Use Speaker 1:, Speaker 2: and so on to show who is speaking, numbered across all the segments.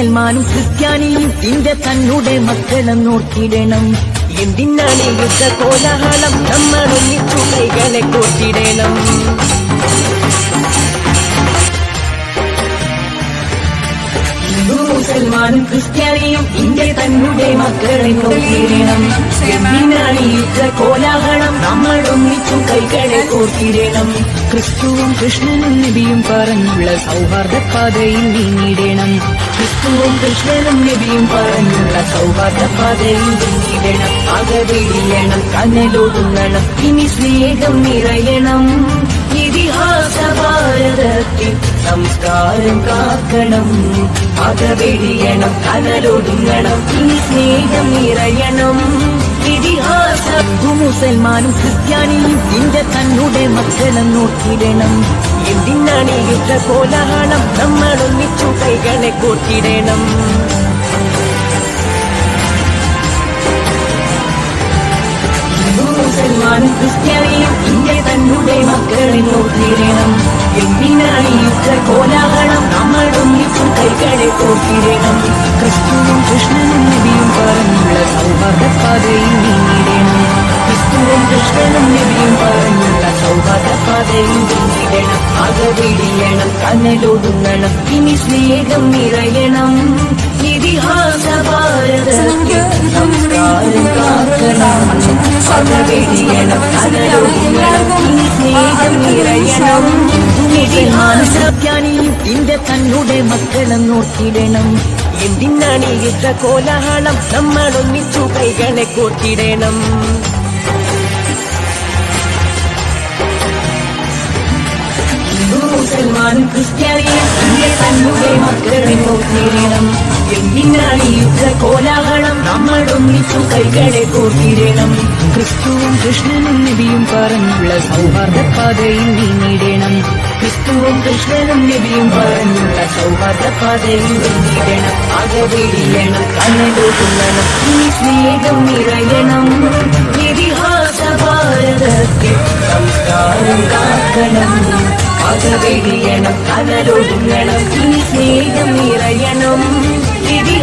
Speaker 1: മുസൽമാനും ക്രിസ്ത്യാനിയും ഇന്ത്യ തന്നുടെ മക്കളും നോക്കിയിടണം. എന്തിനാണ് യുദ്ധ കോലാഹലം, നമ്മൾ ഒന്നിച്ചു കൈകളെ കോർത്തിടണം. മുസൽമാനും ക്രിസ്ത്യാനിയും ഇന്ത്യ തന്നുടെ മക്കളെ നോക്കിയിടണം. എന്തിനാണ് യുദ്ധ കോലാഹലം, നമ്മൾ ഒന്നിച്ചു കൈകളെ കോർത്തിടണം. ക്രിസ്തുവും കൃഷ്ണനും നബിയും പറഞ്ഞുള്ള സൗഹാർദ്ദ പാതയിൽ നീങ്ങിടണം. ക്രിസ്തുവും കൃഷ്ണനും നബിയും പറഞ്ഞുള്ള സൗഹാർദ്ദ പാതയിൽ നീങ്ങിടണം. അകവെളിയണം, കനലൊടുങ്ങണം, ഇനി സ്നേഹം നിറയണം. ഇതിഹാസ ഭാരതത്തിൽ സംസ്കാരം കാക്കണം. അകവെളിയണം, കനലൊടുങ്ങണം, ഇനി സ്നേഹം നിറയണം. ഇതിഹാസ മുസൽമാനും ക്രിസ്ത്യാനിയും ഇന്ത്യ തന്നുടെ മക്കളും നോക്കിയിടണം. എന്തിനാണ് യുദ്ധ കോലാഹലം, നമ്മൾ ഒന്നിച്ചു കൈകളെ കോർത്തിടണം. മുസൽമാനും ക്രിസ്ത്യാനിയും ഇന്ത്യ തന്നുടെ മക്കളെ നോക്കിയിടണം. എന്തിനാണ് യുദ്ധ കോലാഹലം, നമ്മൾ ഒന്നിച്ചു കൈകളെ കോർത്തിടണം. ക്രിസ്തുവും കൃഷ്ണനും നബിയും പറഞ്ഞുള്ള സൗഹാർദ്ദ പാതയിൽ നീങ്ങിടണം. ക്രിസ്തുവും കൃഷ്ണനും നബിയും പറഞ്ഞുള്ള സൗഹാർദ്ദ പാതയിൽ നീങ്ങിടണം. അകവെളിയണം, കനലൊടുങ്ങണം, ഇനി സ്നേഹം നിറയണം. ഇതിഹാസ ഭാരതത്തിൽ സംസ്കാരം കാക്കണം. അകവെളിയണം, കനലൊടുങ്ങണം, ഇനി സ്നേഹം നിറയണം. ക്രിസ്ത്യാനിയും ഇന്ത്യ തന്നുടെ മക്കളും നോക്കിയിടണം. എന്തിനാണ് യുദ്ധ കോലാഹലം, നമ്മൾ ഒന്നിച്ചു കൈകളെ കോർത്തിടണം. മുസൽമാനും ക്രിസ്ത്യാനിയും ഇന്ത്യ തന്നുടെ മക്കളെ നോക്കിയിടണം. എന്തിനാണ് യുദ്ധ കോലാഹലം, നമ്മൾ ഒന്നിച്ചു കൈകളെ കോർത്തിടണം. ക്രിസ്തുവും കൃഷ്ണനും നബിയും പറഞ്ഞുള്ള സൗഹാർദ്ദ പാതയിൽ നീങ്ങിടണം. ക്രിസ്തുവും കൃഷ്ണനും നബിയും പറഞ്ഞുള്ള സൗഹാർദ്ദ പാതയിൽ നീങ്ങിടണം. അകവെളിയണം, കനലൊടുങ്ങണം, ഇനി സ്നേഹം നിറയണം. ഇതിഹാസ ഭാരതത്തിൽ സംസ്കാരം കാക്കണം. അകവെളിയണം, കനലൊടുങ്ങണം, ഇനി സ്നേഹം നിറയണം.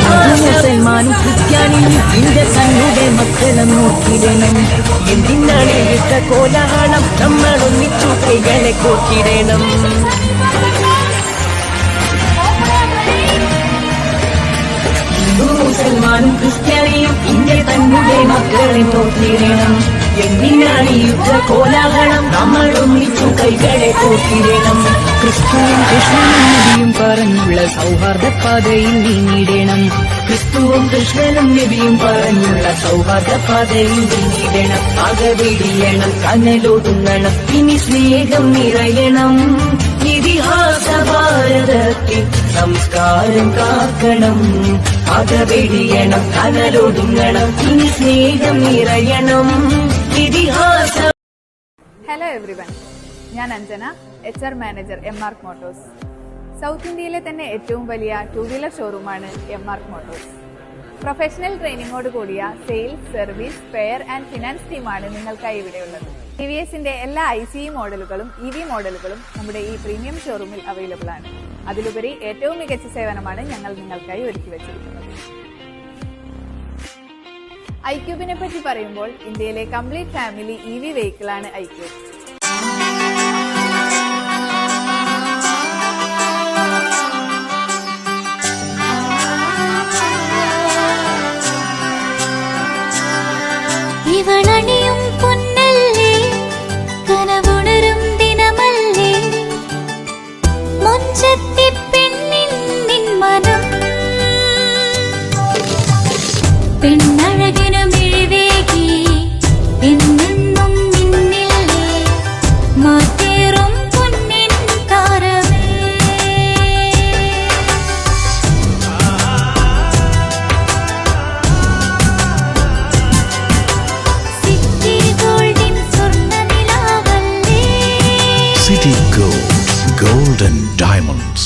Speaker 1: മുസൽമാനും ക്രിസ്ത്യാനിയും ഇന്ത്യ തന്നുടെ മക്കളും നോക്കിയിടണം. എന്തിനാണ് യുദ്ധ കോലാഹലം, നമ്മൾ ഒന്നിച്ചു കൈകളെ കോർത്തിടണം. മുസൽമാനും ക്രിസ്ത്യാനിയും ഇന്ത്യ തന്നുടെ മക്കളെ നോക്കിയിടണം. എന്തിനാണ് യുദ്ധ കോലാഹലം, നമ്മൾ ഒന്നിച്ചു കൈകളെ കോർത്തിടണം. ക്രിസ്തുവും കൃഷ്ണനും നബിയും പറഞ്ഞുള്ള സൗഹാർദ്ദ പാതയിൽ നീങ്ങിടണം. ക്രിസ്തുവും കൃഷ്ണനും നബിയും പറഞ്ഞുള്ള സൗഹാർദ്ദ പാതയിൽ നീങ്ങിടണം. അകവെളിയണം, കനലൊടുങ്ങണം, ഇനി സ്നേഹം നിറയണം. ഇതിഹാസ ഭാരതത്തിൽ സംസ്കാരം കാക്കണം. അകവെളിയണം, കനലൊടുങ്ങണം, ഇനി സ്നേഹം നിറയണം. ഇതിഹാസ.
Speaker 2: ഹലോ എവ്രിവൺ, ഞാൻ അഞ്ജന, HR മാനേജർ എംആർക്ക് മോട്ടോഴ്സ്. സൗത്ത് ഇന്ത്യയിലെ തന്നെ ഏറ്റവും വലിയ 2 വീലർ ഷോറൂമാണ് എംആർക്ക് മോട്ടോഴ്സ്. പ്രൊഫഷണൽ ട്രെയിനിങ്ങോട് കൂടിയ sales, service, spare and finance ടീമാണ് നിങ്ങൾക്കായി ഇവിടെയുള്ളത്. TVSന്റെ എല്ലാ ICE മോഡലുകളും EV മോഡലുകളും നമ്മുടെ ഈ പ്രീമിയം ഷോറൂമിൽ അവൈലബിൾ ആണ്. അതിലുപരി ഏറ്റവും മികച്ച സേവനമാണ് ഞങ്ങൾ നിങ്ങൾക്കായി ഒരുക്കി വച്ചിരിക്കുന്നത്. iQube പറ്റി പറയുമ്പോൾ ഇന്ത്യയിലെ കംപ്ലീറ്റ് ഫാമിലി EV വെഹിക്കിളാണ് iQube.
Speaker 3: ഇവളണിയും പൊന്നല്ലേ, കനവുണരും ദിനമല്ലേ, മുഞ്ചത്തി പെണ്ണിൻ മനം, പെണ്ണഴകിനു മിഴിവേകി എന്നെന്നും മിന്നില്ലേ, മാറ്റേറും പൊന്നിൻ താരമേ. സിറ്റി ഗോൾഡിൻ സ്വർണ്ണനിലാവല്ലേ,
Speaker 4: City Gold, Gold and Diamonds.